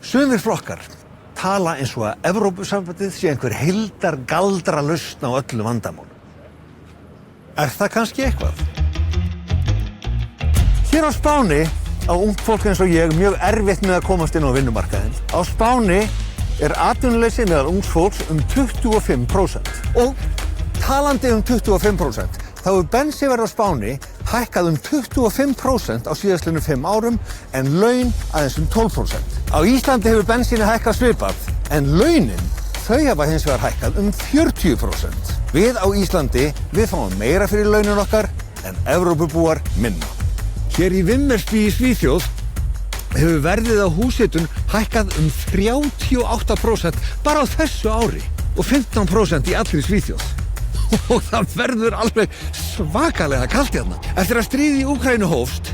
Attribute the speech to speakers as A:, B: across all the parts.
A: Sumir flokkar tala eins og að Evrópusambandið sé einhver heildargaldra lausn á öllu vandamálum. Er það kannski eitthvað? Hér á Spáni á ungt fólk eins og ég mjög erfitt með að komast inn á vinnumarkaðinn. Á Spáni er atvinnuleysi meðal ungs fólks 25%. Og talandi 25%, þá hefur bensínverð á Spáni hækkað 25% á síðastliðnum 5 árum en laun aðeins 12%. Á Íslandi hefur bensíni hækkað svipað en launin, þau hafa hins vegar hækkað 40%. Við á Íslandi, við fáum meira fyrir launin okkar en Evrópubúar minna. Hér í Vimmersby í Svíþjóð hefur verðið á húshitun hækkað 38% bara á þessu ári og 15% í allri Svíþjóð. Og það verður alveg svakalega kalt hérna. Eftir að stríðið í Úkraínu hófst,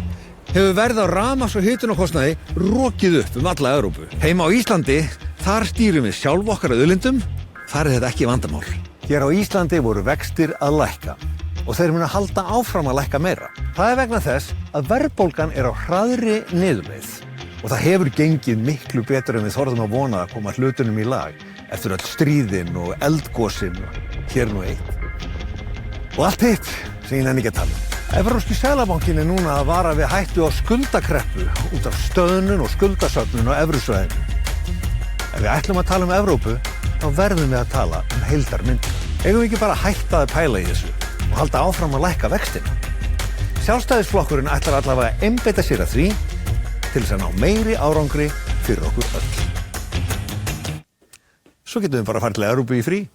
A: hefur verð á rafmagns- og hitunarkostnaði rokið upp alla Evrópu. Heima á Íslandi, þar stýrum við sjálf okkar auðlindum, þar er þetta ekki vandamál. Hér á Íslandi voru vextir að lækka og þeir munu halda áfram að lækka meira. Það er vegna þess að verðbólgan er á hraðri niðurleið og það hefur gengið miklu betur en við þorðum að vona að koma hlutunum í lag eftir öll stríðin og eldgosin hér nú eitt. Og allt hitt sem ég nenni ekki að tala um. Evrópski seðlabankinn er núna að vara við hættu á skuldakreppu út af stöðnun og skuldasöfnun á evrusvæðinu. Ef við ætlum að tala um Evrópu, þá verðum við að tala um heildarmynd. Eigum við ekki bara að hætta að pæla í þessu og halda áfram að lækka vextina? Sjálfstæðisflokkurinn ætlar allavega að einbeita sér að því til þess að ná meiri árangri fyrir okkur öll. Svo getum við bara að fara til Evrópu í frí.